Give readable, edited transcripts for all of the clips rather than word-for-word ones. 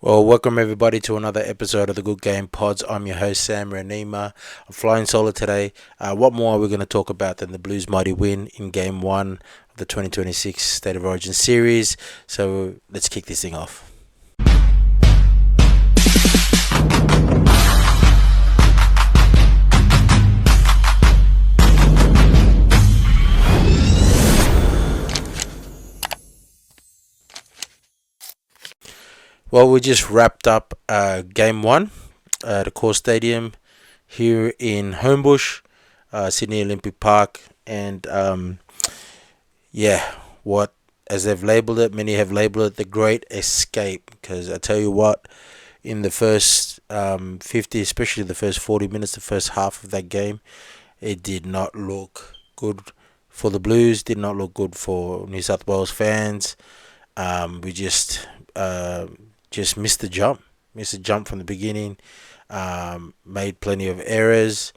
Well, welcome everybody to another episode of the Good Game Podz. I'm your host Sam Renema. I'm flying solo today. What more are we going to talk about than the Blues' mighty win in Game 1 of the 2026 State of Origin Series? So let's kick this thing off. Well, we just wrapped up Game 1 at the Core Stadium here in Homebush, Sydney Olympic Park. And what, as they've labelled it, many have labelled it the Great Escape. Because I tell you what, in the first 50, especially the first 40 minutes, the first half of that game, it did not look good for the Blues, did not look good for New South Wales fans. We just missed the jump from the beginning. Made plenty of errors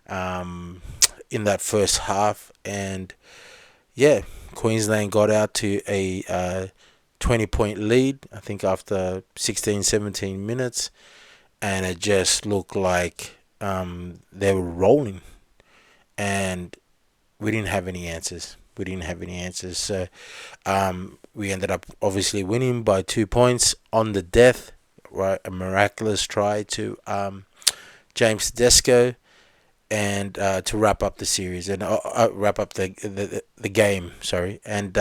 in that first half, and Queensland got out to a 20-point lead, I think, after 16-17 minutes, and it just looked like they were rolling, and we didn't have any answers. So we ended up obviously winning by 2 points on the death, right? A miraculous try to James Tedesco, and to wrap up the series and wrap up the game. Sorry, and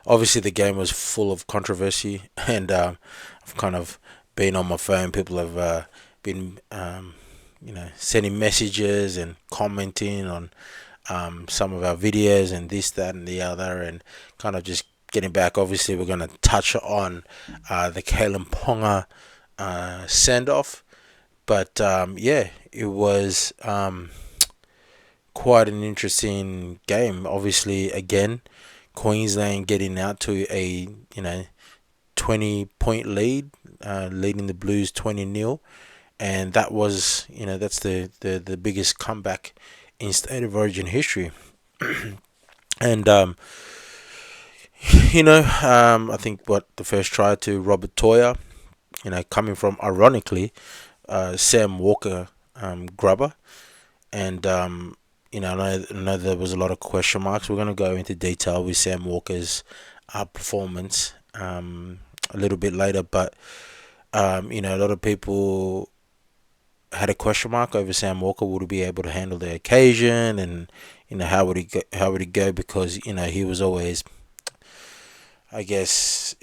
obviously the game was full of controversy, and I've kind of been on my phone. People have been sending messages and commenting on some of our videos and this, that, and the other, and kind of just getting back. Obviously, we're going to touch on the Kalyn Ponga send-off, but it was quite an interesting game. Obviously, again, Queensland getting out to a 20-point lead, leading the Blues 20-0, and that was that's the biggest comeback in State of Origin history. And I think what the first try to Robert Toya, coming from, ironically, Sam Walker grubber, and I know there was a lot of question marks. We're going to go into detail with Sam Walker's performance a little bit later, but a lot of people had a question mark over Sam Walker. Would he be able to handle the occasion, and how would he go? Because he was always, I guess,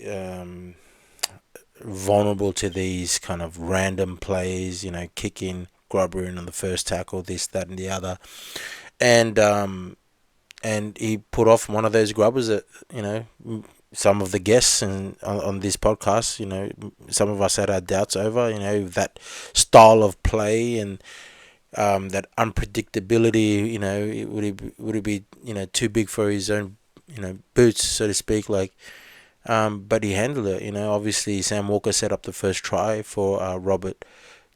vulnerable to these kind of random plays. Kicking, grubbering on the first tackle, this, that, and the other, and he put off one of those grubbers that some of the guests on this podcast, some of us had our doubts over, that style of play and that unpredictability. Would he be too big for his own boots, so to speak, but he handled it. Obviously Sam Walker set up the first try for Robert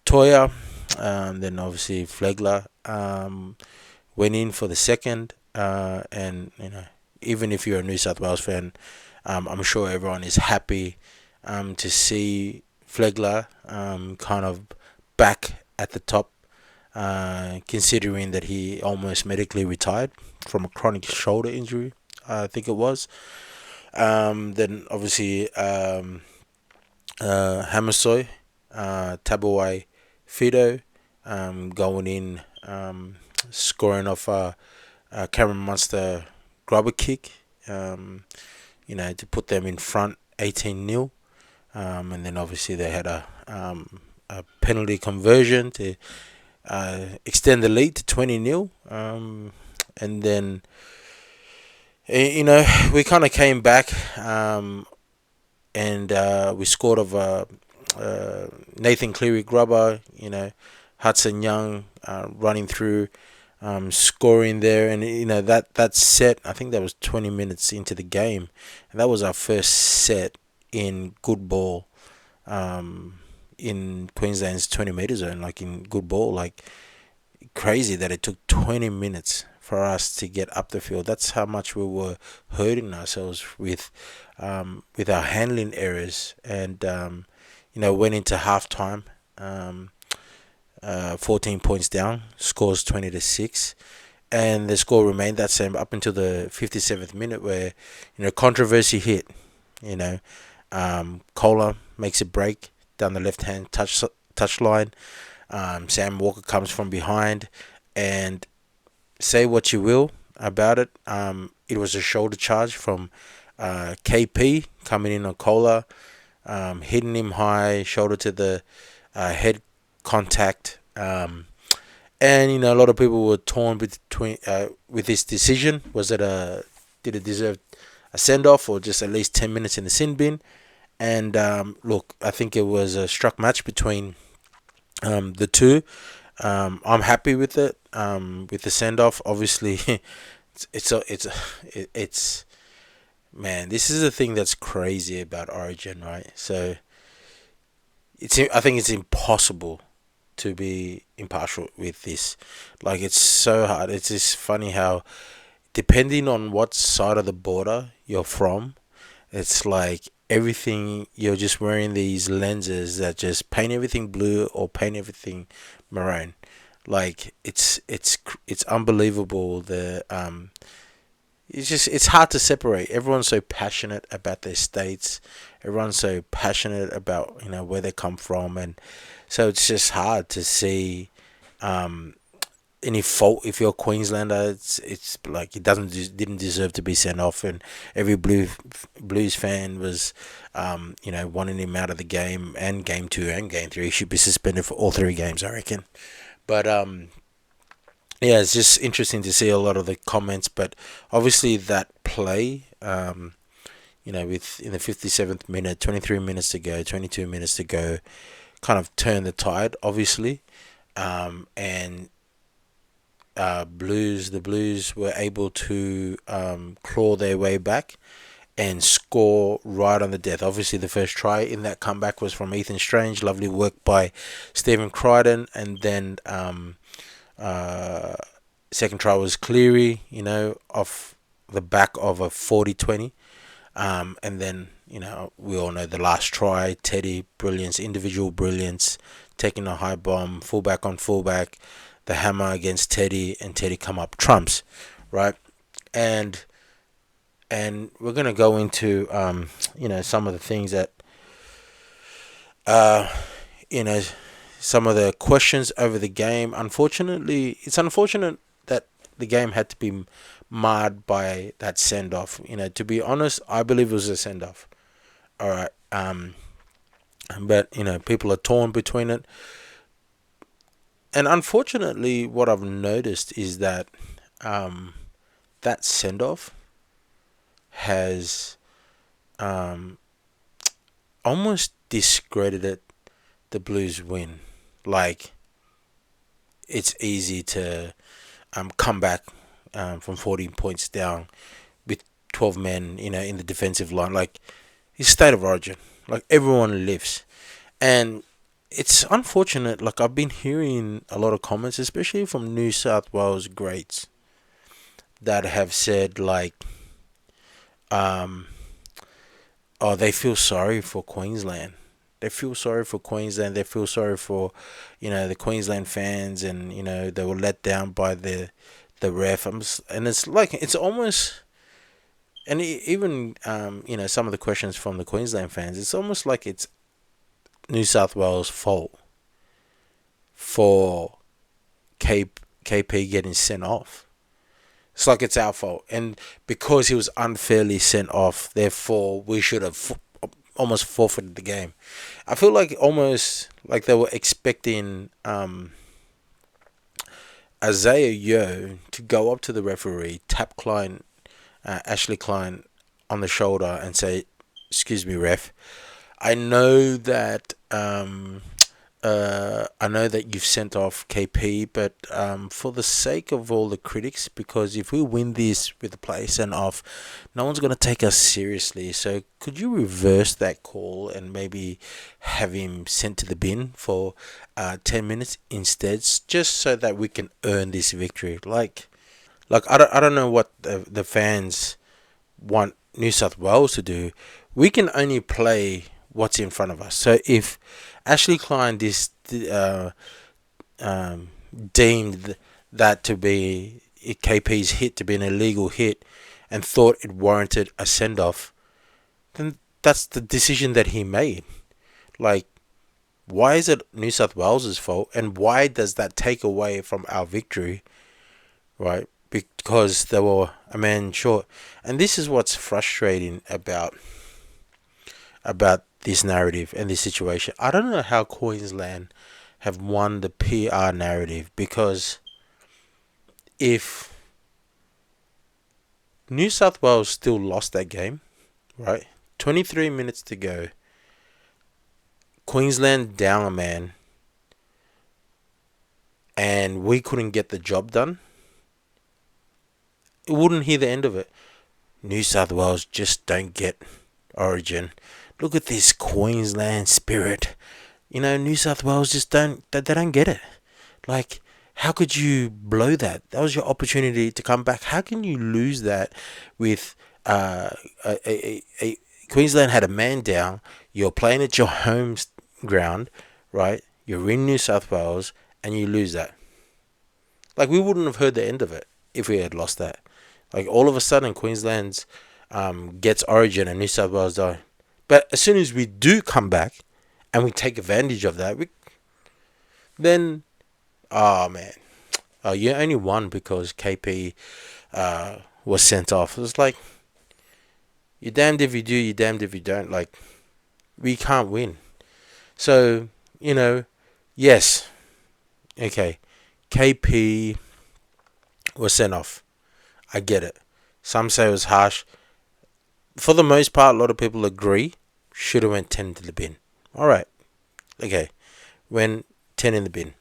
Toya, then obviously Flegler went in for the second, and even if you're a New South Wales fan, I'm sure everyone is happy to see Flegler kind of back at the top, considering that he almost medically retired from a chronic shoulder injury, I think it was. Then obviously Hamasoy, Tabuai Fido going in, scoring off Cameron Munster grubber kick, to put them in front 18-0. And then obviously they had a penalty conversion to extend the lead to 20-0. And then we kind of came back, and we scored of Nathan Cleary grubber, Hudson Young running through, scoring there, and that set, I think that was 20 minutes into the game, and that was our first set in good ball, in Queensland's 20-meter zone, in good ball. Crazy that it took 20 minutes for us to get up the field. That's how much we were hurting ourselves with our handling errors, and went into halftime. 14 points down, scores 20-6, and the score remained that same up until the 57th minute, where controversy hit. Kohler makes a break down the left hand touch line. Sam Walker comes from behind, and say what you will about it. It was a shoulder charge from KP coming in on Kohler, hitting him high, shoulder to the head contact. And a lot of people were torn between with this decision. Did it deserve a send off, or just at least 10 minutes in the sin bin? And look, I think it was a struck match between the two. I'm happy with it. With the send off, obviously, it's man. This is the thing that's crazy about Origin, right? So I think it's impossible to be impartial with this. Like, it's so hard. It's just funny how, depending on what side of the border you're from, it's like everything, you're just wearing these lenses that just paint everything blue or paint everything maroon. Like, it's unbelievable. It's hard to separate. Everyone's so passionate about their states. Everyone's so passionate about where they come from, and so it's just hard to see any fault. If you're a Queenslander, it's like it didn't deserve to be sent off, and every Blues fan was wanting him out of the game, and game 2 and game 3. He should be suspended for all 3 games, I reckon. But yeah, it's just interesting to see a lot of the comments. But obviously that play, with in the 57th minute, 23 minutes to go, 22 minutes to go, kind of turned the tide, obviously. And the Blues were able to claw their way back and score right on the death. Obviously, the first try in that comeback was from Ethan Strange. Lovely work by Stephen Crichton. And then second try was Cleary, off the back of a 40-20. And then, we all know the last try, Teddy, brilliance, individual brilliance, taking a high bomb, fullback on fullback, the hammer against Teddy, and Teddy come up trumps, right? And we're going to go into, some of the things that, some of the questions over the game. Unfortunately, it's unfortunate that the game had to be marred by that send-off. To be honest, I believe it was a send-off. All right. But, people are torn between it. And unfortunately, what I've noticed is that that send-off has almost discredited the Blues win. Like, it's easy to come back from 14 points down with 12 men, in the defensive line. Like, it's state of origin. Like, everyone lives. And it's unfortunate. Like, I've been hearing a lot of comments, especially from New South Wales greats, that have said, like, they feel sorry for Queensland. They feel sorry for Queensland. They feel sorry for, the Queensland fans, and they were let down by the ref. And it's like, it's almost, and even some of the questions from the Queensland fans, it's almost like it's New South Wales' fault for KP getting sent off. It's like it's our fault, and because he was unfairly sent off, therefore we should have almost forfeited the game. I feel like almost like they were expecting Isaiah Yeo to go up to the referee, tap Ashley Klein on the shoulder, and say, "Excuse me, ref. I know that you've sent off KP, but for the sake of all the critics, because if we win this with the play sent off, no one's going to take us seriously. So could you reverse that call and maybe have him sent to the bin for 10 minutes instead, just so that we can earn this victory?" Like I don't know what the fans want New South Wales to do. We can only play what's in front of us. So if Ashley Klein um, deemed that to be KP's hit to be an illegal hit and thought it warranted a send off, then that's the decision that he made. Like, why is it New South Wales's fault, and why does that take away from our victory? Right? Because they were a man short, and this is what's frustrating about this narrative and this situation. I don't know how Queensland have won the PR narrative, because if New South Wales still lost that game, right? 23 minutes to go. Queensland down a man, and we couldn't get the job done. It wouldn't hear the end of it. New South Wales just don't get Origin. Look at this Queensland spirit. New South Wales just they don't get it. Like, how could you blow that? That was your opportunity to come back. How can you lose that with Queensland had a man down. You're playing at your home ground, right? You're in New South Wales, and you lose that. Like, we wouldn't have heard the end of it if we had lost that. Like, all of a sudden, Queensland's gets Origin and New South Wales don't. But as soon as we do come back and we take advantage of that, then, oh man, you only won because KP was sent off. It was like, you're damned if you do, you're damned if you don't. Like, we can't win. So, yes, okay, KP was sent off. I get it. Some say it was harsh. For the most part, a lot of people agree. Should have went 10 to the bin. All right. Okay. Went 10 in the bin.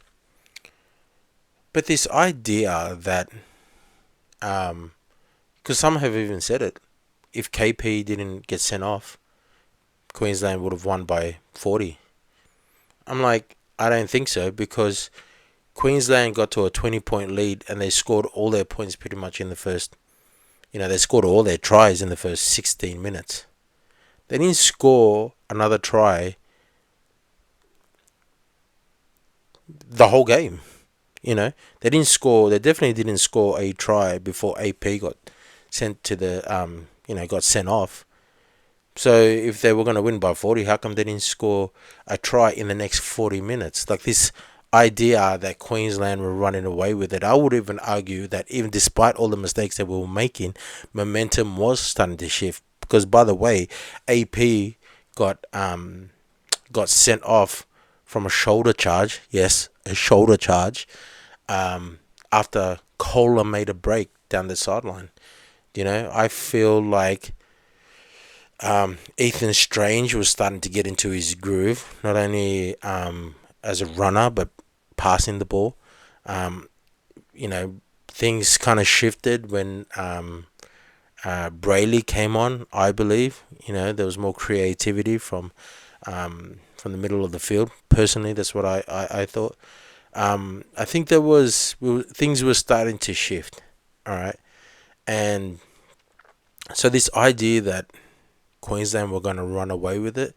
But this idea that, because some have even said it, if KP didn't get sent off, Queensland would have won by 40. I'm like, I don't think so, because Queensland got to a 20-point lead and they scored all their points pretty much in the first. They scored all their tries in the first 16 minutes. They didn't score another try the whole game. They didn't score. They definitely didn't score a try before AP got sent to the got sent off. So if they were going to win by 40, how come they didn't score a try in the next 40 minutes? Like, this idea that Queensland were running away with it. I would even argue that even despite all the mistakes that we were making, momentum was starting to shift. Because, by the way, AP got sent off from a shoulder charge. Yes, a shoulder charge. After Kohler made a break down the sideline. I feel like Ethan Strange was starting to get into his groove, not only as a runner, but passing the ball. Things kind of shifted when Brayley came on, I believe. There was more creativity from the middle of the field. Personally, that's what I thought. I think things were starting to shift. All right. And so this idea that Queensland were going to run away with it,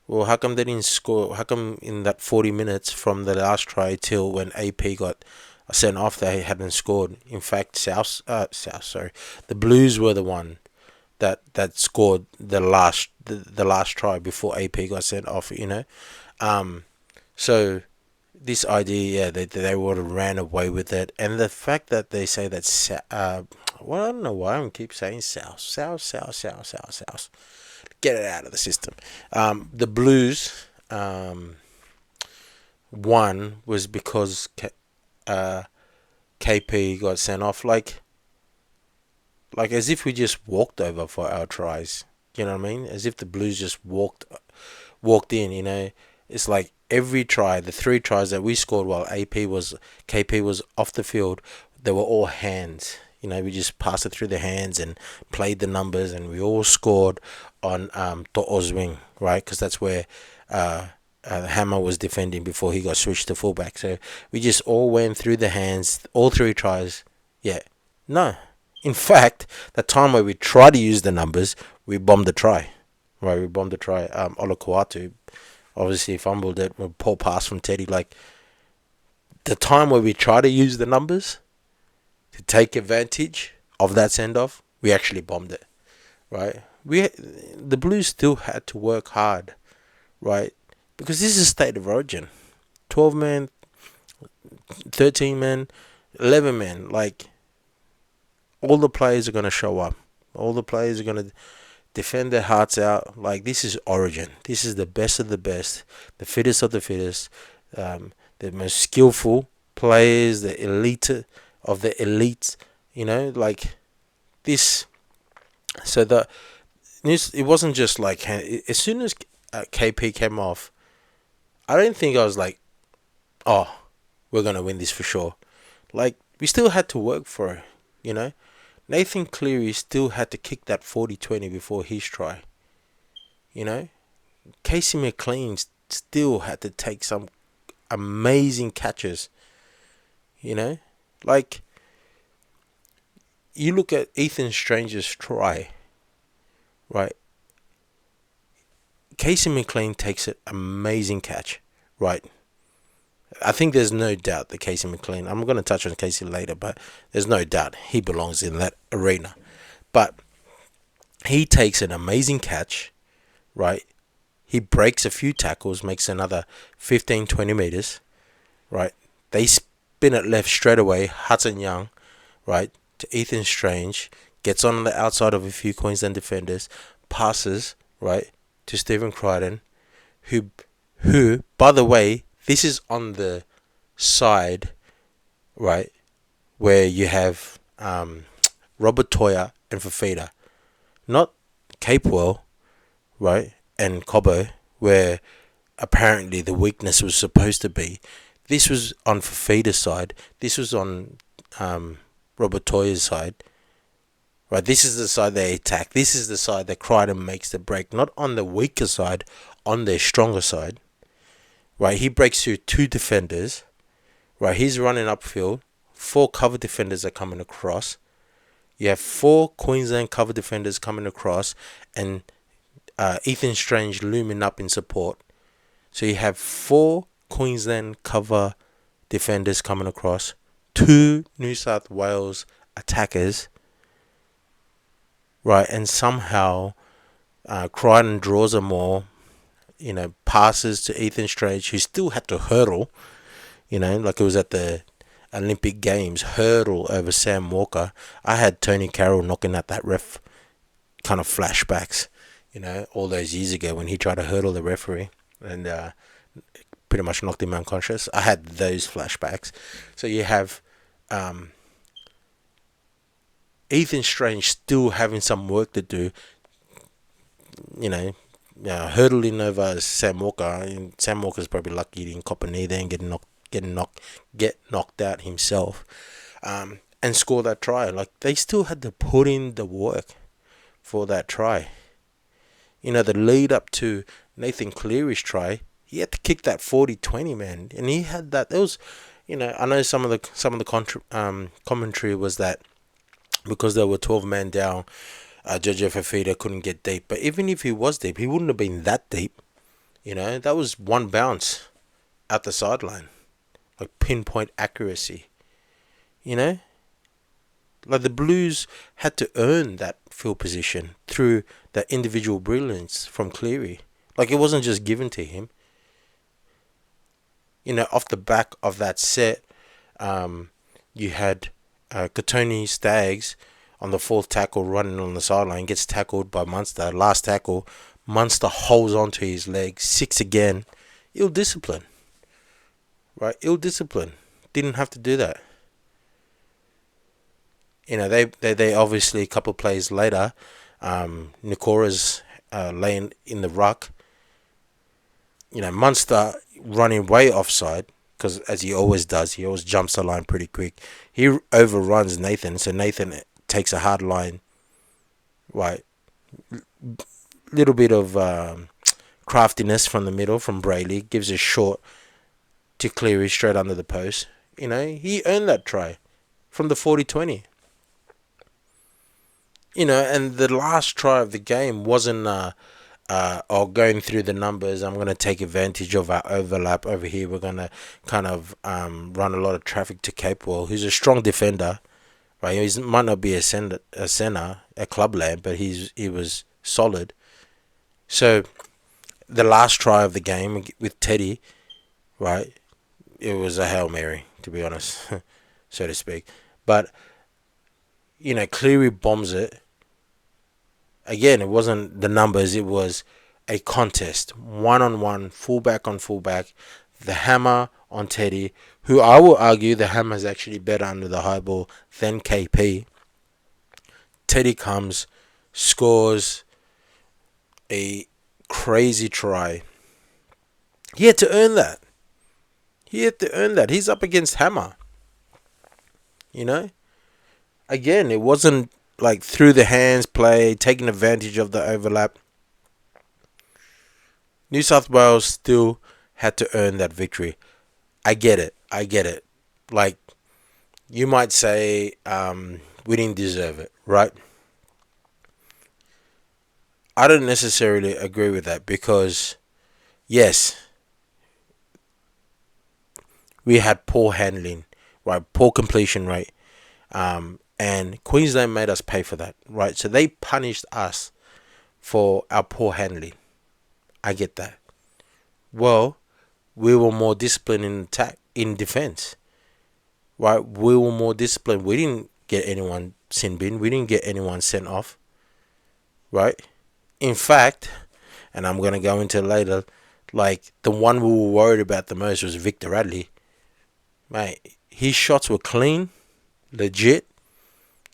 well, how come they didn't score? How come in that 40 minutes from the last try till when AP got sent off, they hadn't scored? In fact, the Blues were the one that scored the last try before AP got sent off. So this idea, yeah, they would have ran away with it, and the fact that they say that, well, I don't know why I keep saying South. Get it out of the system. The Blues won was because KP got sent off. Like as if we just walked over for our tries. You know what I mean? As if the Blues just walked in. It's like every try, the 3 tries that we scored while KP was off the field, they were all hands. We just passed it through the hands and played the numbers, and we all scored on To'o's wing, right? Because that's where Hammer was defending before he got switched to fullback. So we just all went through the hands, all 3 tries. Yeah, No. In fact, the time where we tried to use the numbers, we bombed the try. Right, we bombed the try. Olakuatu obviously fumbled it with a poor pass from Teddy. Like, the time where we try to use the numbers to take advantage of that send off, we actually bombed it. Right? The Blues still had to work hard, right? Because this is state of origin. 12 men, 13 men, 11 men. Like, all the players are going to show up. All the players are going to defend their hearts out. Like, this is origin. This is the best of the best, the fittest of the fittest, the most skillful players, the elite of the elites. Like this. So it wasn't just like, as soon as KP came off, I don't think I was like, oh, we're gonna win this for sure. Like, we still had to work for it. Nathan Cleary still had to kick that 40-20 before his try. Casey McLean still had to take some amazing catches. Like, you look at Ethan Strange's try, right? Casey McLean takes an amazing catch, right? I think there's no doubt that Casey McLean, I'm going to touch on Casey later, but there's no doubt he belongs in that arena. But he takes an amazing catch, right? He breaks a few tackles, makes another 15, 20 meters, right? They spin it left straight away. Hudson Young, right, to Ethan Strange, gets on the outside of a few Queensland defenders, passes, right, to Stephen Crichton, who, by the way, this is on the side, right, where you have Robert Toya and Fafita, not Capewell, right, and Cobbo, where apparently the weakness was supposed to be. This was on Fafita's side. This was on Robert Toya's side. Right, this is the side they attack. This is the side that Crichton makes the break. Not on the weaker side, on their stronger side. Right, he breaks through two defenders. Right, he's running upfield. 4 cover defenders are coming across. You have 4 Queensland cover defenders coming across, and Ethan Strange looming up in support. So you have 4 Queensland cover defenders coming across, 2 New South Wales attackers. Right, and somehow Crichton draws them all, passes to Ethan Strange, who still had to hurdle, like it was at the Olympic Games, hurdle over Sam Walker. I had Tony Carroll knocking at that ref kind of flashbacks, all those years ago when he tried to hurdle the referee and pretty much knocked him unconscious. I had those flashbacks. So you have Ethan Strange still having some work to do, hurdling over Sam Walker. And Sam Walker's probably lucky he didn't cop a knee there and get knocked out himself, and score that try. Like, they still had to put in the work for that try. The lead up to Nathan Cleary's try, he had to kick that 40-20, man, and he had that. It was, I know some of the commentary was that because there were 12 men down, Jojo Fafita couldn't get deep. But even if he was deep, he wouldn't have been that deep. That was one bounce at the sideline. Like, pinpoint accuracy. Like, the Blues had to earn that field position through that individual brilliance from Cleary. Like, it wasn't just given to him. Off the back of that set, you had Katoni Staggs on the 4th tackle running on the sideline, gets tackled by Munster. Last tackle, Munster holds onto his leg. 6 again. Ill discipline. Right? Ill discipline. Didn't have to do that. They obviously, a couple of plays later, Nikora's laying in the ruck. Munster running way offside, because as he always does, he always jumps the line pretty quick. He overruns Nathan, so Nathan takes a hard line. Right. Little bit of craftiness from the middle from Brayley, gives a short to Cleary straight under the post. He earned that try from the 40-20. And the last try of the game wasn't or going through the numbers. I'm going to take advantage of our overlap over here. We're going to kind of run a lot of traffic to Capewell, who's a strong defender, right? He might not be a center, a clubland, but he was solid. So the last try of the game with Teddy, right? It was a Hail Mary, to be honest, so to speak. But Cleary bombs it. Again, it wasn't the numbers, it was a contest. 1-on-1, fullback on fullback. The hammer on Teddy, who I will argue the hammer is actually better under the high ball than KP. Teddy comes, scores a crazy try. He had to earn that. He's up against Hammer. Again, it wasn't like through the hands play, taking advantage of the overlap. New South Wales still had to earn that victory. I get it. Like, you might say we didn't deserve it, right? I don't necessarily agree with that because, yes, we had poor handling, right? Poor completion rate. And Queensland made us pay for that, right? So they punished us for our poor handling. I get that. Well, we were more disciplined in defense, right? We were more disciplined. We didn't get anyone sin bin. We didn't get anyone sent off, right? In fact, and I'm gonna go into it later, like the one we were worried about the most was Victor Radley. Mate, his shots were clean, legit,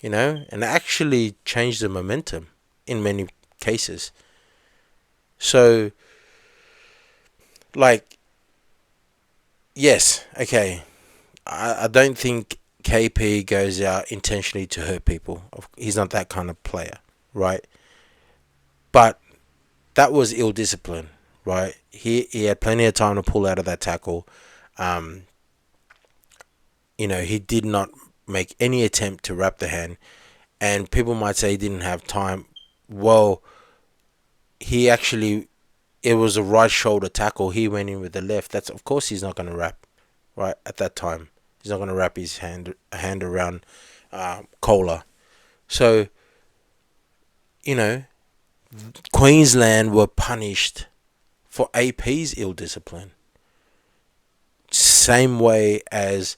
and actually changed the momentum in many cases. So, like, yes, okay, I don't think KP goes out intentionally to hurt people. He's not that kind of player, right? But that was ill discipline, right? He had plenty of time to pull out of that tackle. He did not make any attempt to wrap the hand. And people might say he didn't have time. Well, it was a right shoulder tackle. He went in with the left. Of course he's not going to wrap, right, at that time. He's not going to wrap his hand around Kohler. So, Queensland were punished for AP's ill discipline. Same way as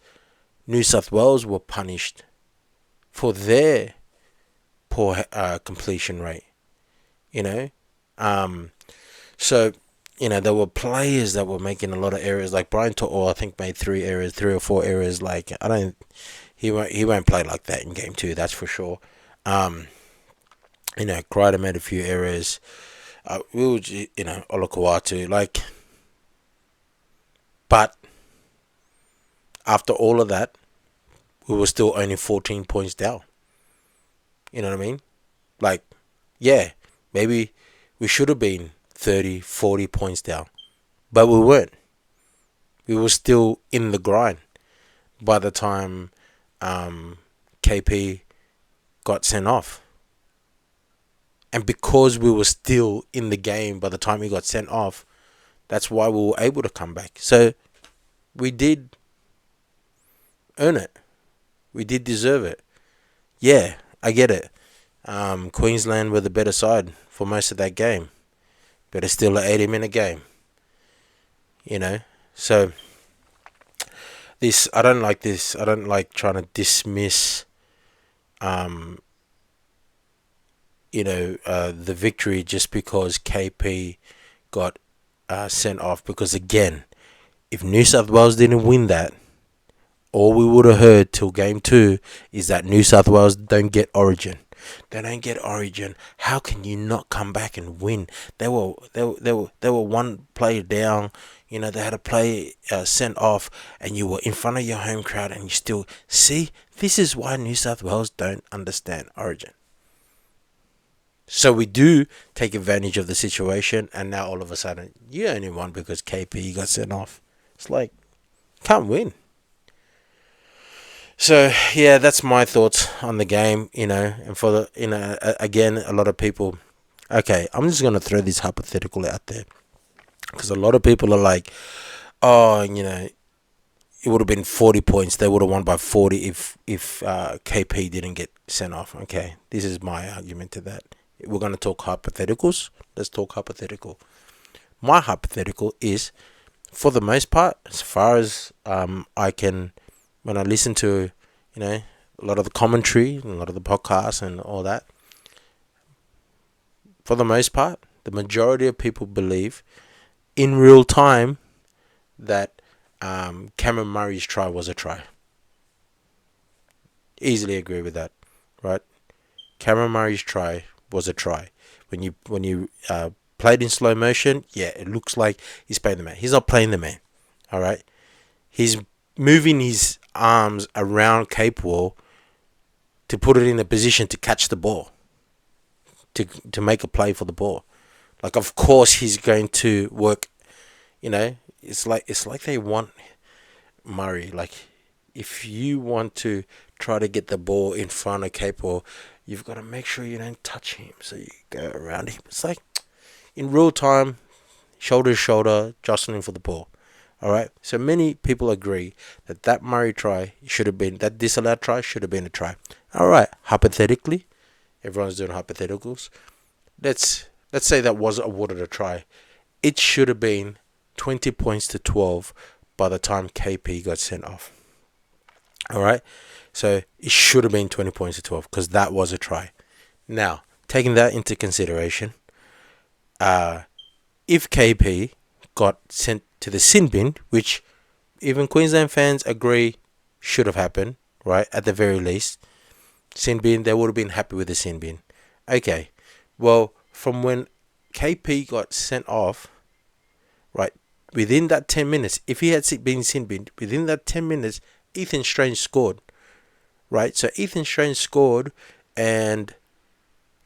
New South Wales were punished for their poor completion rate. So there were players that were making a lot of errors. Like Brian To'o, I think made 3 or 4 errors. Like he won't play like that in game 2. That's for sure. Crider made a few errors. Olakawatu, like, but after all of that, we were still only 14 points down. You know what I mean? Like, yeah, maybe we should have been 30, 40 points down. But we weren't. We were still in the grind by the time KP got sent off. And because we were still in the game by the time he got sent off, that's why we were able to come back. So we did earn it. We did deserve it. Yeah, I get it. Queensland were the better side for most of that game. But it's still an 80-minute game. So I don't like this. I don't like trying to dismiss the victory just because KP got sent off. Because again, if New South Wales didn't win that, all we would have heard till game 2 is that New South Wales don't get Origin. They don't get Origin. How can you not come back and win? They were one player down. They had a player sent off, and you were in front of your home crowd, and you still see. This is why New South Wales don't understand Origin. So we do take advantage of the situation, and now all of a sudden you only won because KP got sent off. It's like, can't win. So yeah, that's my thoughts on the game. And for the again, a lot of people. Okay, I'm just gonna throw this hypothetical out there because a lot of people are like, oh, it would have been 40 points. They would have won by 40 if KP didn't get sent off. Okay, this is my argument to that. We're gonna talk hypotheticals. Let's talk hypothetical. My hypothetical is, for the most part, as far as I can, when I listen to, a lot of the commentary and a lot of the podcasts and all that, for the most part, the majority of people believe in real time that Cameron Murray's try was a try. Easily agree with that, right? Cameron Murray's try was a try. When you played in slow motion, yeah, it looks like he's playing the man. He's not playing the man, all right? He's moving his arms around Cape Wall to put it in a position to catch the ball, to make a play for the ball. Like, of course, he's going to work. It's like they want Murray. Like, if you want to try to get the ball in front of Cape Wall, you've got to make sure you don't touch him. So you go around him. It's like in real time, shoulder to shoulder, jostling for the ball. All right. So many people agree that Murray try should have been, that disallowed try should have been a try. All right. Hypothetically, everyone's doing hypotheticals. Let's say that was awarded a try. It should have been 20 points to 12 by the time KP got sent off. All right. So it should have been 20 points to 12 because that was a try. Now, taking that into consideration, if KP got sent to the sin bin, which even Queensland fans agree should have happened, right? At the very least, sin bin, they would have been happy with the sin bin. Okay, well, from when KP got sent off, right, within that 10 minutes, if he had been sin bin, within that 10 minutes, Ethan Strange scored, right? So Ethan Strange scored and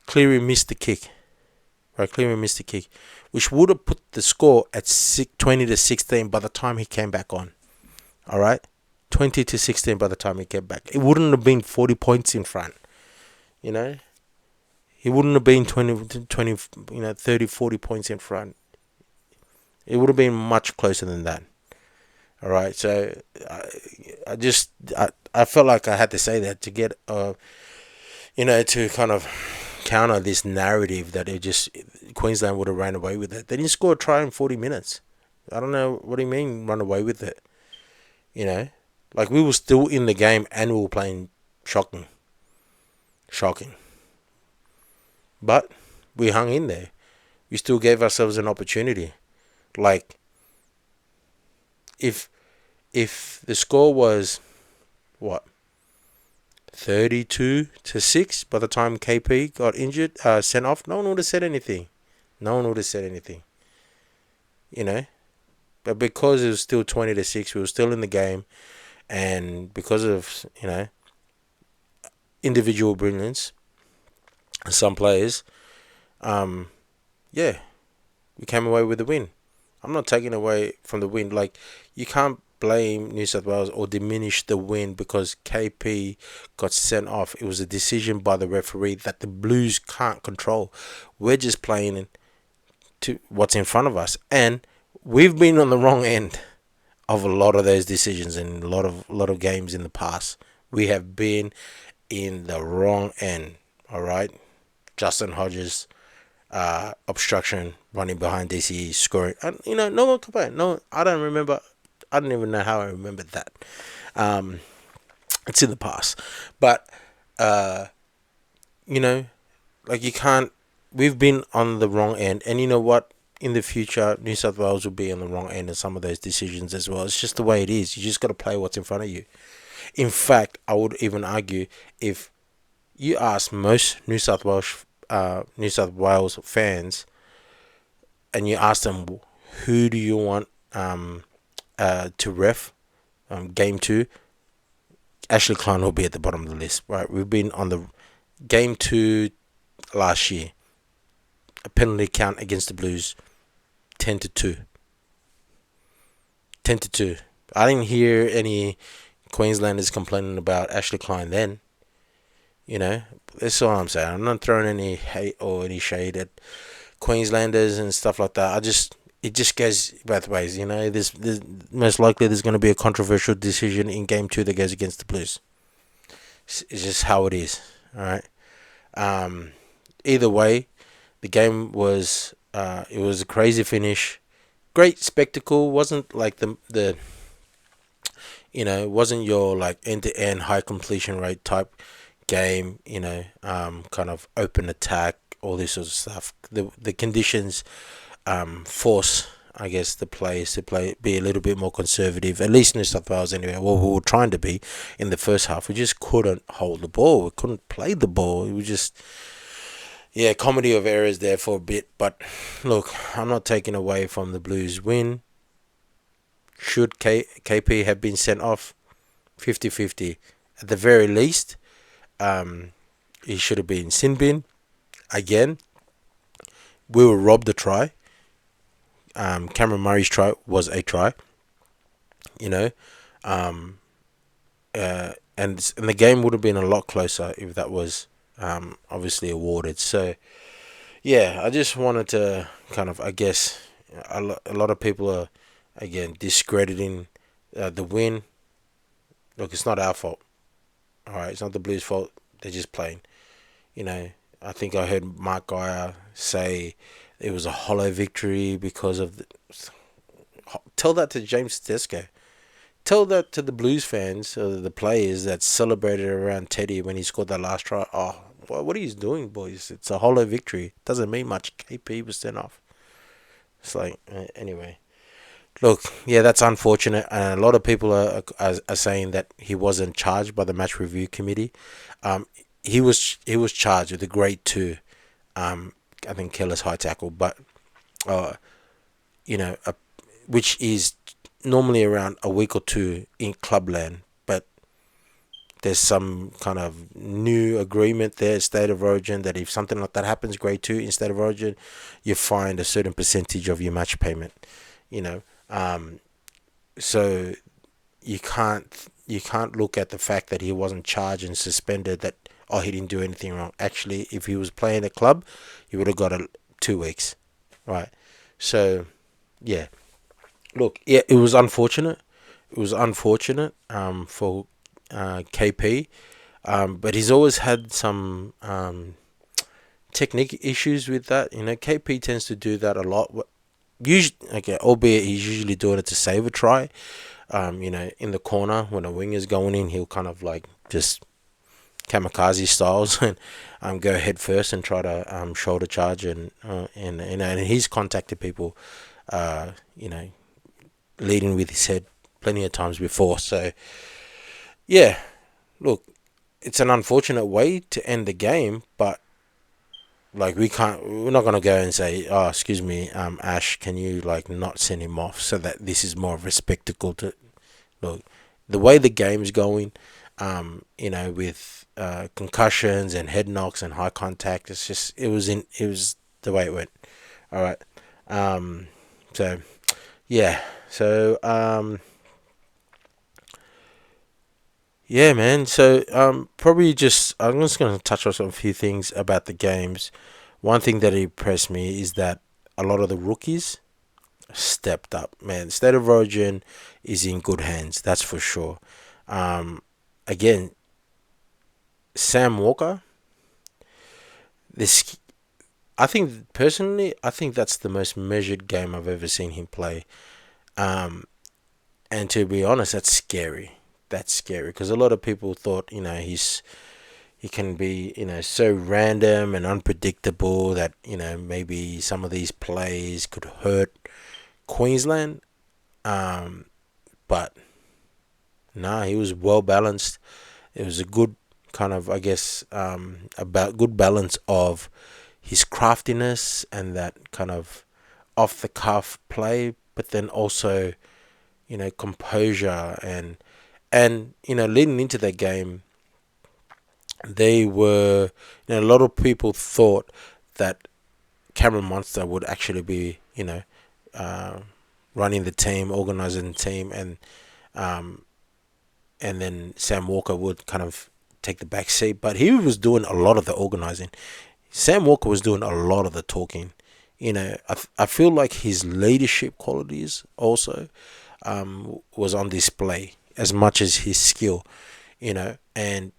Cleary missed the kick. Right, Cleary missed the kick, which would have put the score at 20 to 16 by the time he came back on. All right, 20 to 16 by the time he came back. It wouldn't have been 40 points in front. He wouldn't have been 20, 30, 40 points in front. It would have been much closer than that. All right, so I felt like I had to say that to get to kind of counter this narrative that Queensland would have ran away with it. They didn't score a try in 40 minutes. I don't know what do you mean run away with it. Like we were still in the game and we were playing shocking. But we hung in there. We still gave ourselves an opportunity. Like if the score was what, 32 to 6 by the time KP got injured, sent off, no one would have said anything. But because it was still 20 to 6, we were still in the game, and because of individual brilliance, some players, we came away with the win. I'm not taking away from the win. Like, you can't blame New South Wales or diminish the win because KP got sent off. It was a decision by the referee that the Blues can't control. We're just playing to what's in front of us, and we've been on the wrong end of a lot of those decisions in a lot of games in the past. We have been in the wrong end. All right, Justin Hodges, obstruction, running behind DCE, scoring. And, no one complained. No, I don't remember. I don't even know how I remembered that. It's in the past, but like you can't. We've been on the wrong end, and you know what? In the future, New South Wales will be on the wrong end of some of those decisions as well. It's just the way it is. You just got to play what's in front of you. In fact, I would even argue if you ask most New South Wales fans, and you ask them who do you want to ref game 2, Ashley Klein will be at the bottom of the list. Right, we've been on the game 2 last year. A penalty count against the Blues, 10 to 2. 10 to 2. I didn't hear any Queenslanders complaining about Ashley Klein then. You know, that's all I'm saying. I'm not throwing any hate or any shade at Queenslanders and stuff like that. It just goes both ways. You know, there's most likely there's going to be a controversial decision in game 2 that goes against the Blues. It's just how it is. All right. Either way, the game was it was a crazy finish, great spectacle. Wasn't like the wasn't your like end to end high completion rate type game. Kind of open attack, all this sort of stuff. The conditions force, I guess, the players to be a little bit more conservative, at least in New South Wales anyway. Well, we were trying to be in the first half. We just couldn't hold the ball. We couldn't play the ball. It was just, yeah, comedy of errors there for a bit. But look, I'm not taking away from the Blues win. Should KP have been sent off? 50-50. At the very least, he should have been sin bin. Again, we were robbed a try. Cameron Murray's try was a try. And the game would have been a lot closer if that was obviously awarded. So, yeah, I just wanted to kind of, I guess, a lot of people are, again, discrediting the win. Look, it's not our fault. All right, it's not the Blues' fault. They're just playing. I think I heard Mark Geyer say it was a hollow victory because of tell that to James Tedesco. Tell that to the Blues fans, the players that celebrated around Teddy when he scored that last try. Oh, what are you doing, boys? It's a hollow victory. Doesn't mean much. KP was sent off. It's like, anyway. Look, yeah, that's unfortunate. And a lot of people are saying that he wasn't charged by the match review committee. He was charged with a grade 2. I think careless high tackle, but which is normally around a week or two in clubland. But there's some kind of new agreement there, State of Origin, that if something like that happens, grade 2 in State of Origin, you find a certain percentage of your match payment. So you can't look at the fact that he wasn't charged and suspended that he didn't do anything wrong. Actually, if he was playing a club, he would have got 2 weeks, right? So, yeah. Look, yeah, it was unfortunate. It was unfortunate for KP, but he's always had some technique issues with that. KP tends to do that a lot. Albeit he's usually doing it to save a try. In the corner when a winger's going in, he'll kind of like just kamikaze styles and go head first and try to shoulder charge and he's contacted people, leading with his head plenty of times before. So, yeah, look, it's an unfortunate way to end the game, but like we're not gonna go and say, oh, excuse me, Ash, can you like not send him off so that this is more of a spectacle to look the way the game's going, with concussions and head knocks and high contact. It's just it was the way it went. All right. So yeah. So yeah, man. So probably I'm just gonna touch on a few things about the games. One thing that impressed me is that a lot of the rookies stepped up. Man, State of Origin is in good hands. That's for sure. Again, Sam Walker. I think that's the most measured game I've ever seen him play. And to be honest, that's scary. That's scary because a lot of people thought, he can be, so random and unpredictable that, maybe some of these plays could hurt Queensland. But nah, he was well balanced. It was a good kind of, I guess, about good balance of his craftiness and that kind of off the cuff play, but then also, composure and leading into that game, they were, a lot of people thought that Cameron Munster would actually be, running the team, organising the team, and then Sam Walker would kind of take the back seat. But he was doing a lot of the organising. Sam Walker was doing a lot of the talking. I feel like his leadership qualities also was on display as much as his skill. And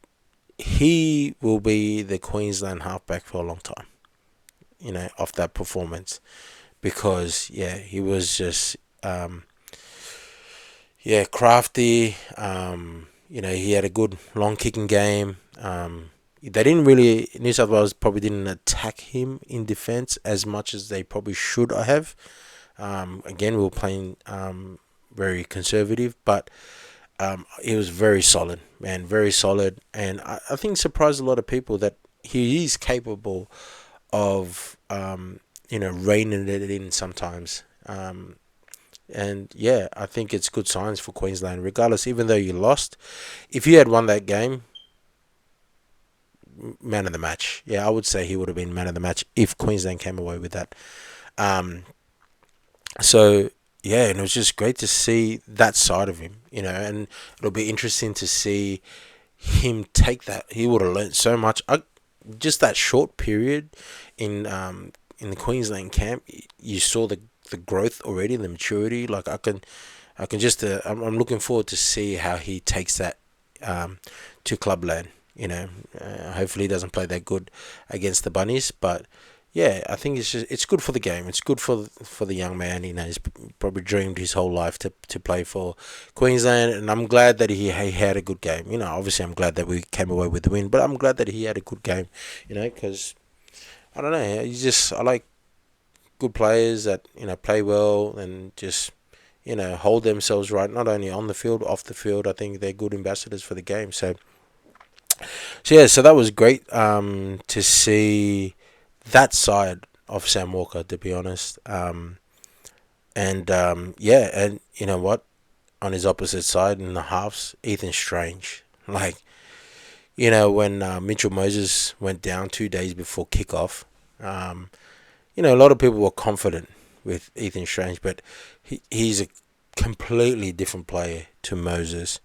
he will be the Queensland halfback for a long time. Off that performance, because he was just crafty. He had a good long kicking game. They didn't really, New South Wales probably didn't attack him in defence as much as they probably should have. Again, we were playing very conservative, but he was very solid, man, very solid. And I think surprised a lot of people that he is capable of, reining it in sometimes. And I think it's good signs for Queensland, regardless, even though you lost. If you had won that game, man of the match. I would say he would have been man of the match if Queensland came away with that. And it was just great to see that side of him, and it'll be interesting to see him take that. He would have learned so much. Just that short period in the Queensland camp, you saw the growth already, the maturity. Like I can just I'm looking forward to see how he takes that to clubland. Hopefully he doesn't play that good against the Bunnies, but I think it's good for the game. It's good for the young man. He's probably dreamed his whole life to play for Queensland, and I'm glad that he had a good game. Obviously I'm glad that we came away with the win, but I'm glad that he had a good game. Because I don't know, I like good players that play well and just hold themselves right, not only on the field, off the field. I think they're good ambassadors for the game. So that was great to see that side of Sam Walker, to be honest. And you know what? On his opposite side in the halves, Ethan Strange. Like, when Mitchell Moses went down 2 days before kickoff, a lot of people were confident with Ethan Strange, but he's a completely different player to Moses.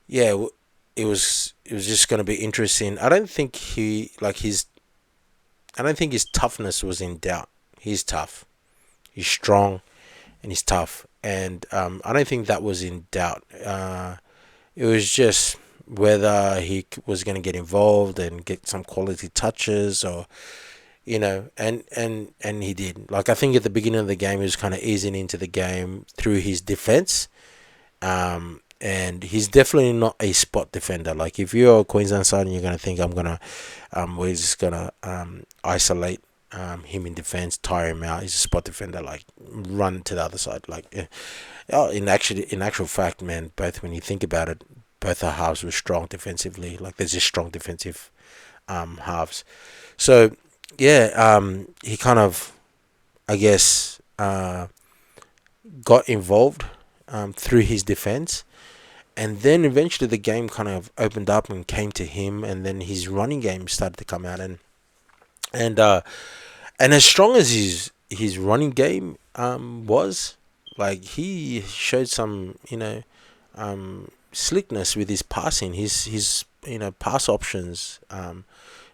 It was just going to be interesting. I don't think his toughness was in doubt. He's tough, he's strong, and he's tough. And I don't think that was in doubt. It was just whether he was going to get involved and get some quality touches, or and he did. Like, I think at the beginning of the game, he was kind of easing into the game through his defense. And he's definitely not a spot defender. Like, if you're a Queensland side and you're going to think we're just going to isolate him in defense, tire him out, he's a spot defender, like, run to the other side. Like, in actual fact, man, both when you think about it, both our halves were strong defensively. Like, there's just strong defensive halves. So, he kind of, I guess, got involved through his defense. And then eventually the game kind of opened up and came to him, and then his running game started to come out, and as strong as his running game was, like, he showed some slickness with his passing. His pass options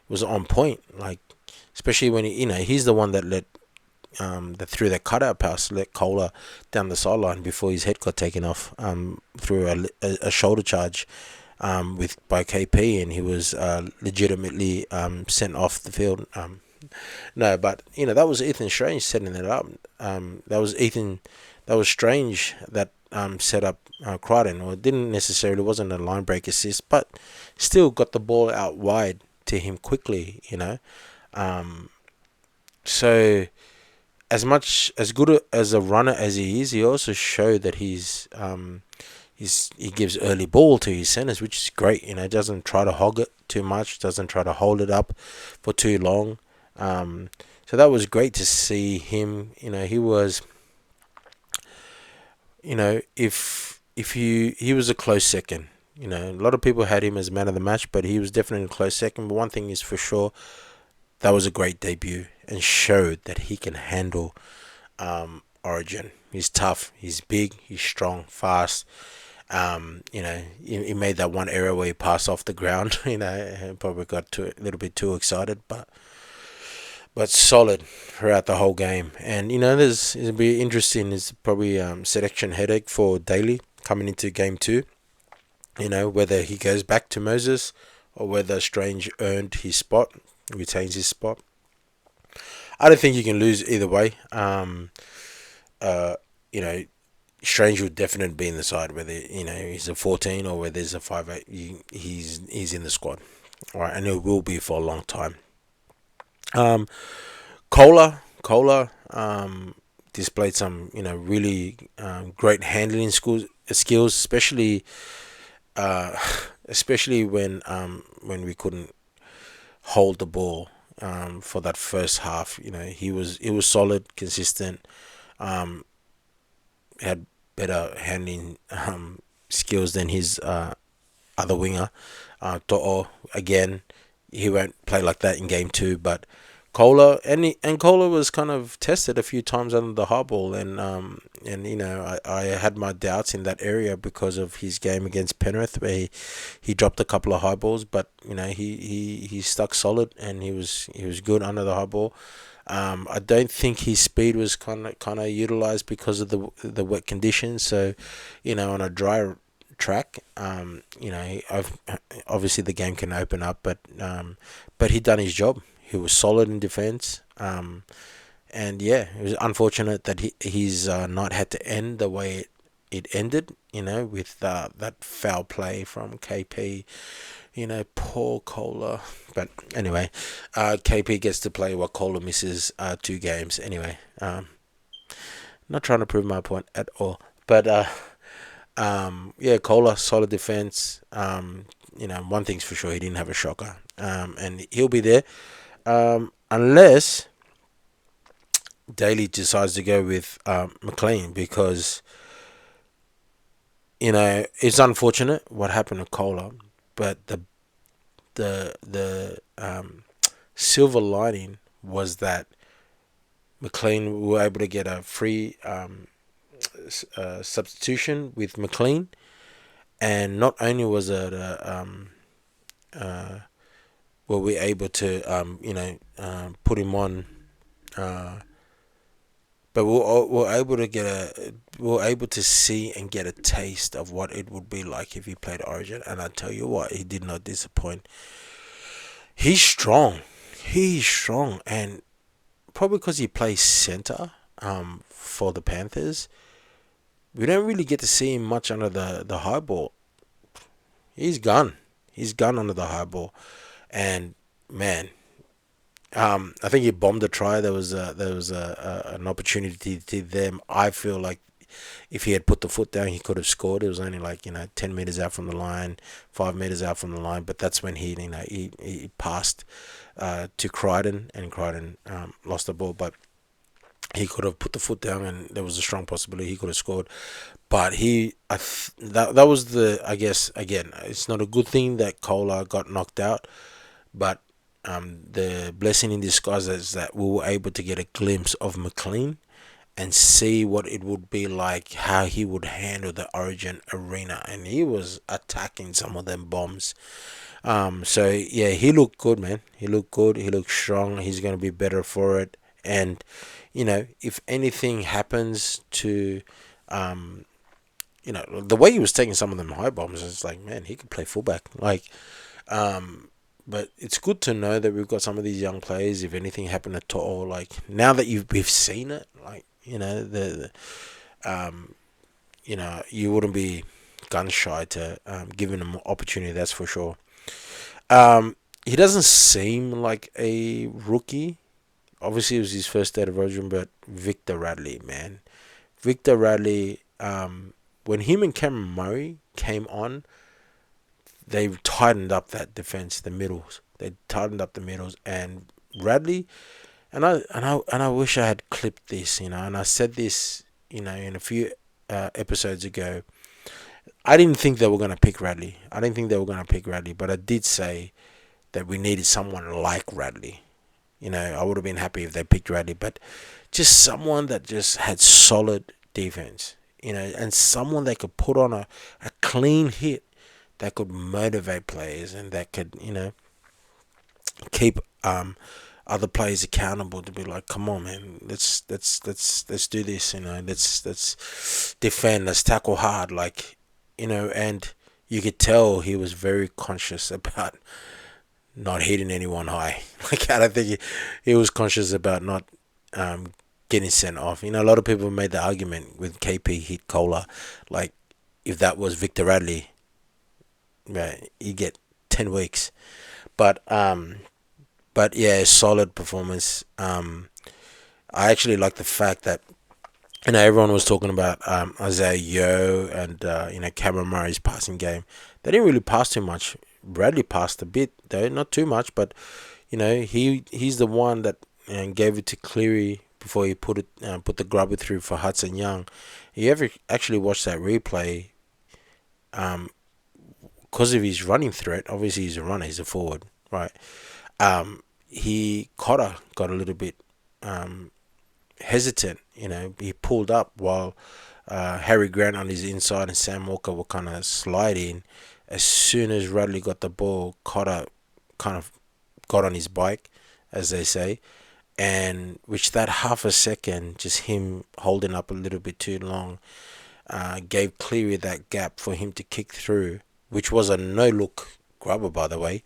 was on point, like, especially when he's the one that that threw that cutout pass, let Kohler down the sideline before his head got taken off through a shoulder charge by KP, and he was legitimately sent off the field. No, but that was Ethan Strange setting it up. That was Strange that set up Crichton, or it wasn't a line break assist, but still got the ball out wide to him quickly. So, as good as a runner as he is, he also showed that he gives early ball to his centers, which is great. Doesn't try to hog it too much, doesn't try to hold it up for too long. So that was great to see him. He was, he was a close second. A lot of people had him as man of the match, but he was definitely a close second. But one thing is for sure, that was a great debut and showed that he can handle Origin. He's tough, he's big, he's strong, fast. He made that one error where he passed off the ground, and probably got a little bit too excited, but solid throughout the whole game. And it'll be interesting. It's probably selection headache for Daly coming into game two. Whether he goes back to Moses or whether Strange earned his spot, retains his spot. I don't think you can lose either way. Uh, you know, Strange would definitely be in the side, whether he's a 14 or whether he's a 5'8". He's in the squad, all right, and it will be for a long time. Um, Kola displayed some really great handling skills, uh, especially when we couldn't hold the ball for that first half. He was solid, consistent. Um, had better handling skills than his other winger. To'o, again, he won't play like that in game two, but Kola was kind of tested a few times under the high ball, and I had my doubts in that area because of his game against Penrith, where he dropped a couple of high balls, but he stuck solid, and he was good under the high ball. I don't think his speed was kind of utilized because of the wet conditions. So, on a dry track, obviously the game can open up, but he done his job. He was solid in defense. And yeah, it was unfortunate that his night had to end the way it ended. With that foul play from KP. Poor Kola. But anyway, KP gets to play while Kola misses 2 games. Anyway, not trying to prove my point at all. But yeah, Kola, solid defense. One thing's for sure, he didn't have a shocker. And he'll be there. Unless Daly decides to go with McLean, because it's unfortunate what happened to Kola, but the silver lining was that McLean were able to get a free substitution with McLean, and not only was it were we able to put him on, but we're able to see and get a taste of what it would be like if he played Origin, and I tell you what, he did not disappoint. He's strong, and probably because he plays center for the Panthers, we don't really get to see him much under the high ball. He's gone under the high ball, and man, I think he bombed a try. There was an opportunity to them. I feel like if he had put the foot down, he could have scored. It was only 10 meters out from the line, 5 meters out from the line. But that's when he passed to Crichton, and Crichton lost the ball. But he could have put the foot down, and there was a strong possibility he could have scored. But that was I guess, again, it's not a good thing that Kola got knocked out, but the blessing in disguise is that we were able to get a glimpse of McLean and see what it would be like, how he would handle the Origin arena, and he was attacking some of them bombs. So yeah, he looked good, man. He looked good. He looked strong. He's gonna be better for it. And if anything happens to the way he was taking some of them high bombs, it's like, man, he could play fullback. But it's good to know that we've got some of these young players. If anything happened at all, now that we've seen it, you wouldn't be gun shy to giving him an opportunity. That's for sure. He doesn't seem like a rookie. Obviously, it was his first state of origin, but Victor Radley, man. Victor Radley, when him and Cameron Murray came on, they tightened up that defense, the middles. They tightened up the middles, and Radley, and I wish I had clipped this, and I said this, in a few episodes ago. I didn't think they were going to pick Radley. But I did say that we needed someone like Radley. I would have been happy if they picked Radley, but just someone that just had solid defense, and someone that could put on a clean hit that could motivate players and that could, keep other players accountable to be like, come on, man, let's do this, let's defend, let's tackle hard, like, and you could tell he was very conscious about not hitting anyone high. Like, I don't think he was conscious about not getting sent off. A lot of people made the argument with KP hit Kohler, like if that was Victor Radley, right, you get 10 weeks. But yeah, solid performance. I actually like the fact that everyone was talking about Isaiah Yeo and Cameron Murray's passing game. They didn't really pass too much. Bradley passed a bit though, not too much, but he's the one that gave it to Cleary before he put the grubber through for Hudson Young. You ever actually watch that replay? Because of his running threat, obviously he's a runner, he's a forward, right? Cotter got a little bit hesitant. He pulled up while Harry Grant on his inside and Sam Walker were kind of sliding. As soon as Radley got the ball, Cotter kind of got on his bike, as they say, and which that half a second, just him holding up a little bit too long, gave Cleary that gap for him to kick through, which was a no-look grubber, by the way,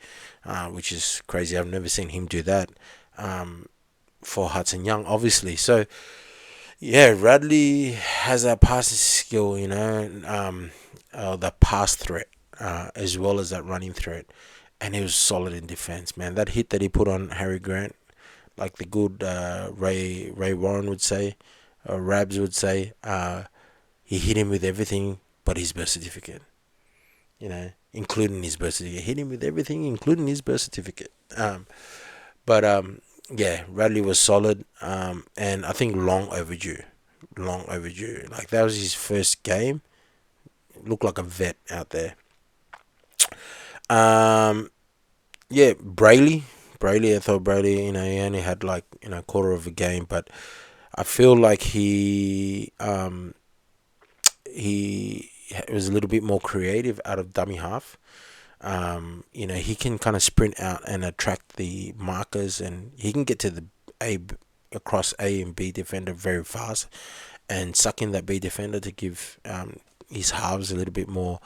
which is crazy. I've never seen him do that for Hudson Young, obviously. So, yeah, Radley has that passing skill, the pass threat, as well as that running threat. And he was solid in defense, man. That hit that he put on Harry Grant, like the good Ray Warren would say, or Rabs would say, he hit him with everything but his birth certificate. Including his birth certificate. Hit him with everything, including his birth certificate. Yeah, Radley was solid, and I think long overdue. Like, that was his first game. Looked like a vet out there. Yeah, Brayley, I thought Brayley, he only had like, quarter of a game, but I feel like he was a little bit more creative out of dummy half. He can kind of sprint out and attract the markers, and he can get to the across A and B defender very fast, and suck in that B defender to give his halves a little bit more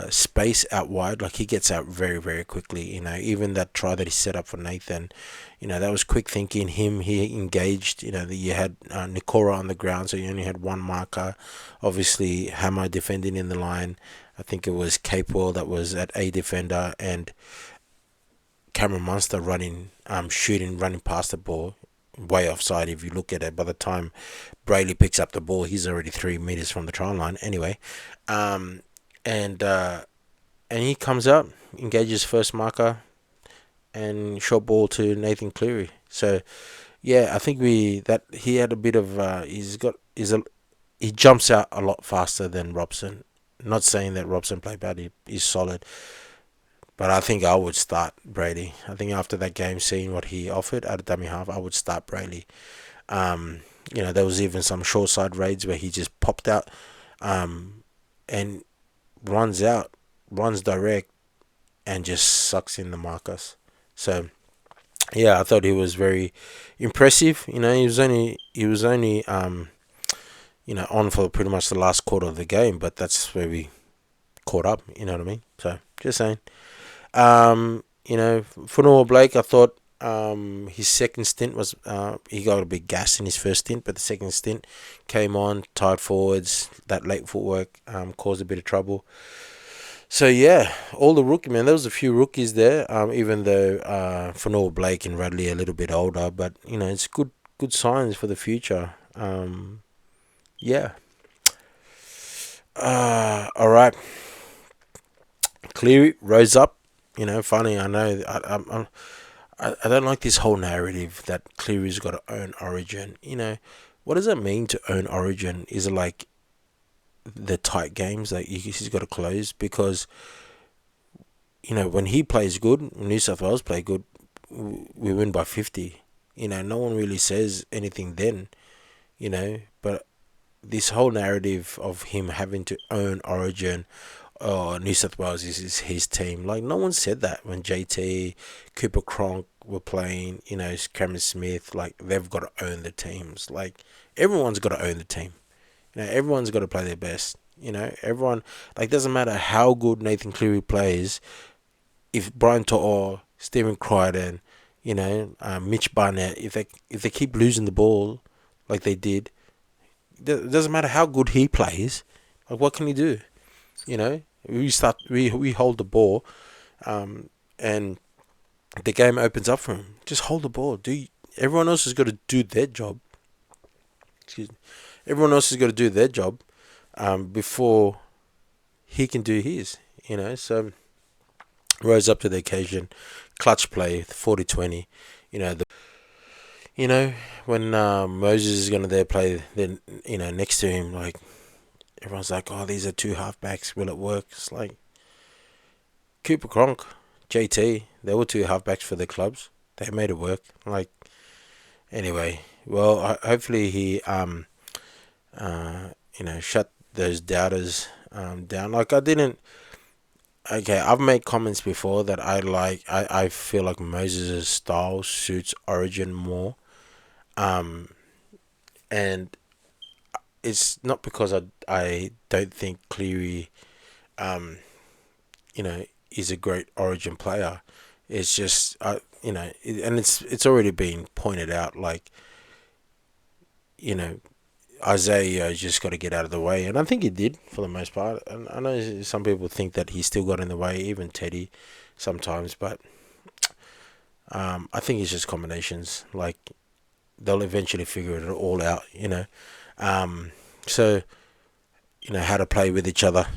space out wide. Like, he gets out very, very quickly. Even that try that he set up for Nathan, that was quick thinking. He engaged. You had Nikora on the ground, so you only had one marker. Obviously, Hammer defending in the line. I think it was Capewell that was at A defender, and Cameron Munster running past the ball, way offside if you look at it. By the time Brayley picks up the ball, he's already 3 meters from the try line. Anyway, and he comes up, engages first marker, and short ball to Nathan Cleary. So yeah, I think he had a bit of he jumps out a lot faster than Robson. Not saying that Robson played bad, he's solid. But I think I would start Brady. I think after that game, seeing what he offered at a dummy half, I would start Brady. There was even some short side raids where he just popped out and runs direct, and just sucks in the markers. So yeah, I thought he was very impressive. He was only on for pretty much the last quarter of the game, but that's where we caught up. You know what I mean? So just saying. For Noah Blake, I thought his second stint was he got a bit gassed in his first stint, but the second stint came on, tied forwards, that late footwork caused a bit of trouble. So yeah, all the rookie, man, there was a few rookies there, even though for Noah Blake and Radley a little bit older, but it's good signs for the future. Yeah. All right. Cleary rose up. Funny, I know. I don't like this whole narrative that Cleary's got to own Origin. What does that mean to own Origin? Is it like the tight games that he's got to close? Because when he plays good, New South Wales play good, we win by 50. No one really says anything then. But this whole narrative of him having to own Origin or New South Wales is his team. Like, no one said that when JT, Cooper Cronk were playing. Cameron Smith. Like, they've got to own the teams. Like, everyone's got to own the team. Everyone's got to play their best. Everyone, like, doesn't matter how good Nathan Cleary plays. If Brian To'o, Stephen Crichton, Mitch Barnett, if they keep losing the ball like they did, it doesn't matter how good he plays. Like, what can he do? We hold the ball, and the game opens up for him. Just hold the ball. Everyone else has got to do their job. Excuse me. Everyone else has got to do their job, before he can do his. So rose up to the occasion. Clutch play, 40-20. When Moses is gonna there play, then next to him, like, everyone's like, oh, these are two halfbacks. Will it work? It's like Cooper Cronk, JT. They were two halfbacks for their clubs. They made it work. Like, anyway, well, hopefully he shut those doubters down. Like, I didn't. Okay, I've made comments before that I feel like Moses' style suits Origin more. And it's not because I don't think Cleary, is a great Origin player. It's just, and it's already been pointed out, like, Isaiah just got to get out of the way, and I think he did for the most part. And I know some people think that he still got in the way, even Teddy, sometimes, but I think it's just combinations. Like, they'll eventually figure it all out, So, how to play with each other,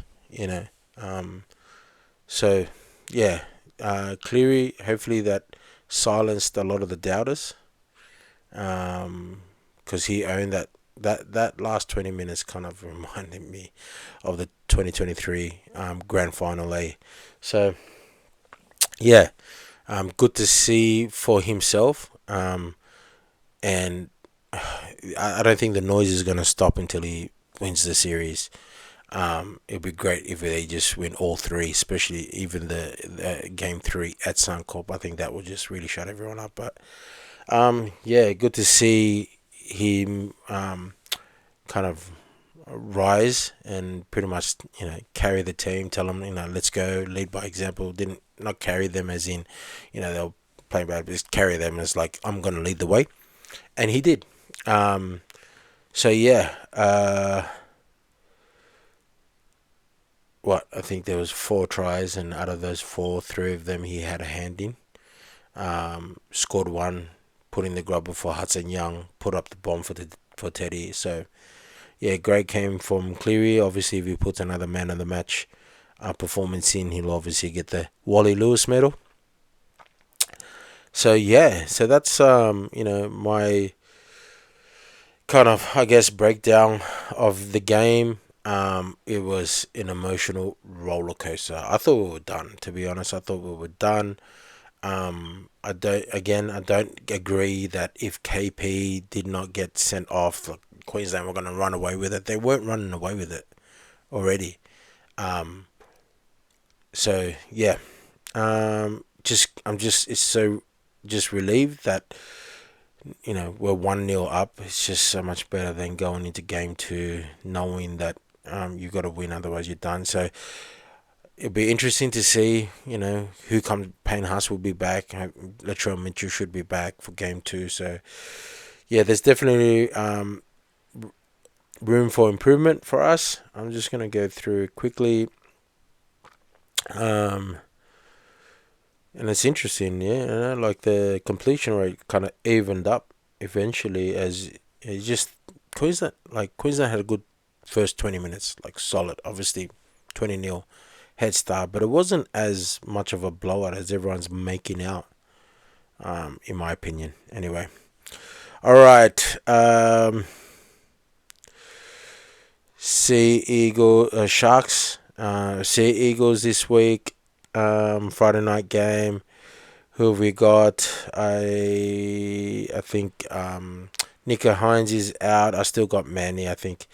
So, yeah, Cleary, hopefully that silenced a lot of the doubters, because he owned that last 20 minutes. Kind of reminded me of the 2023 Grand Final A. So, yeah, good to see for himself. And I don't think the noise is going to stop until he wins the series. It'd be great if they just win all three, especially even the game 3 at Suncorp. I think that would just really shut everyone up. But yeah, good to see him kind of rise and pretty much carry the team. Tell them let's go, lead by example. Didn't not carry them as in they'll play bad, but just carry them as like, I'm gonna lead the way, and he did. So yeah. I think there was 4 tries, and out of those 4, 3 of them he had a hand in. Scored 1, put in the grubber for Hudson Young, put up the bomb for Teddy. So yeah, great game from Cleary. Obviously, if he puts another man of the match performance in, he'll obviously get the Wally Lewis medal. So yeah, so that's my kind of, I guess, breakdown of the game. It was an emotional roller coaster. I thought we were done. To be honest, I thought we were done. I don't agree that if KP did not get sent off, like, Queensland were going to run away with it. They weren't running away with it already. So yeah, I'm just relieved that we're 1-0 up. It's just so much better than going into game 2 knowing that you got to win, otherwise you're done. So it'll be interesting to see, who comes. Payne Haas will be back. Latrell Mitchell should be back for game 2. So yeah, there's definitely room for improvement for us. I'm just gonna go through quickly. And it's interesting, yeah. Like, the completion rate kind of evened up eventually, as it just Queensland had a good first 20 minutes, like, solid. Obviously, 20-0 head start, but it wasn't as much of a blowout as everyone's making out, in my opinion. Anyway, all right. Sharks. Sea Eagles this week. Friday night game. Who have we got? I think Nico Hines is out. I still got Manny. I think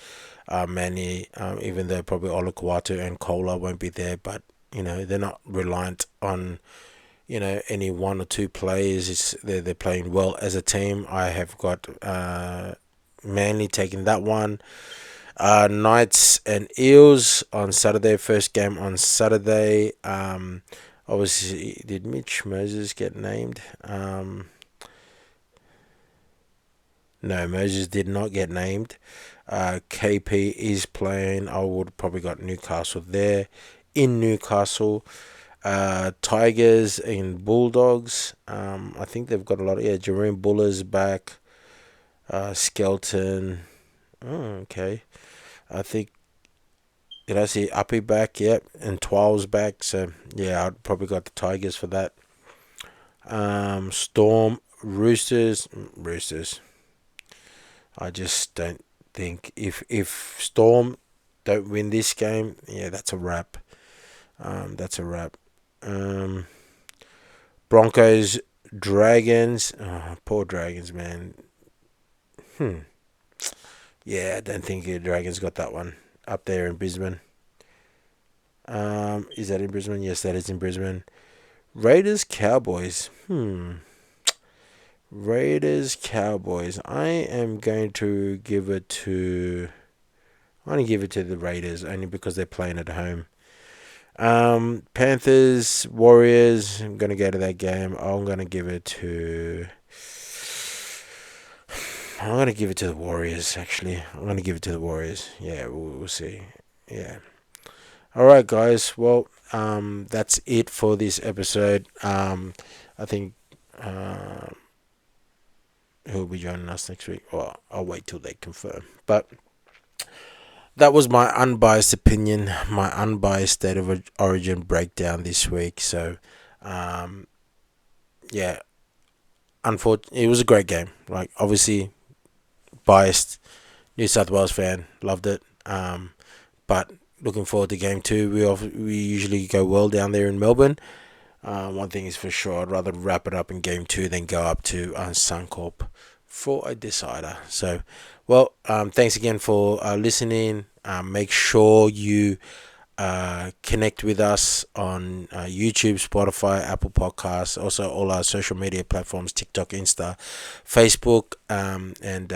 Manny, even though probably Olakwatu and Kola won't be there, but they're not reliant on any one or two players. They're playing well as a team. I have got Manly taking that one. Knights and Eels on Saturday. First game on Saturday. Obviously, did Mitch Moses get named? No, Moses did not get named. KP is playing. I would probably got Newcastle there. In Newcastle, Tigers and Bulldogs. I think they've got a lot. Yeah, Jerome Buller's back. Skelton. Oh, okay. I think, did I see Uppy back? Yep, and 12's back. So yeah, I'd probably got the Tigers for that. Storm, Roosters. I just don't think if Storm don't win this game, yeah, that's a wrap. That's a wrap. Broncos, Dragons. Oh, poor Dragons, man. Yeah, I don't think the Dragons got that one up there in Brisbane. Is that in Brisbane? Yes, that is in Brisbane. Raiders, Cowboys. Raiders, Cowboys. I am going to give it to. I'm going to give it to the Raiders only because they're playing at home. Panthers, Warriors. I'm going to go to that game. I'm going to give it to the Warriors, actually. I'm going to give it to the Warriors. Yeah, we'll see. Yeah. All right, guys. Well, that's it for this episode. I think who'll be joining us next week? Well, I'll wait till they confirm. But that was my unbiased opinion, my unbiased state of origin breakdown this week. So, yeah, unfortunately, it was a great game. Like, obviously, biased New South Wales fan, loved it. But looking forward to game 2. We usually go well down there in Melbourne. One thing is for sure, I'd rather wrap it up in game 2 than go up to Suncorp for a decider. So, well, thanks again for listening. Make sure you connect with us on YouTube, Spotify, Apple Podcasts, also all our social media platforms, TikTok, Insta, Facebook, and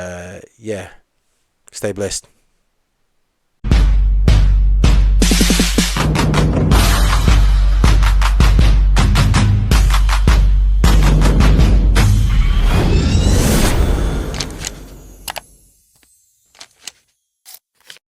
yeah, stay blessed.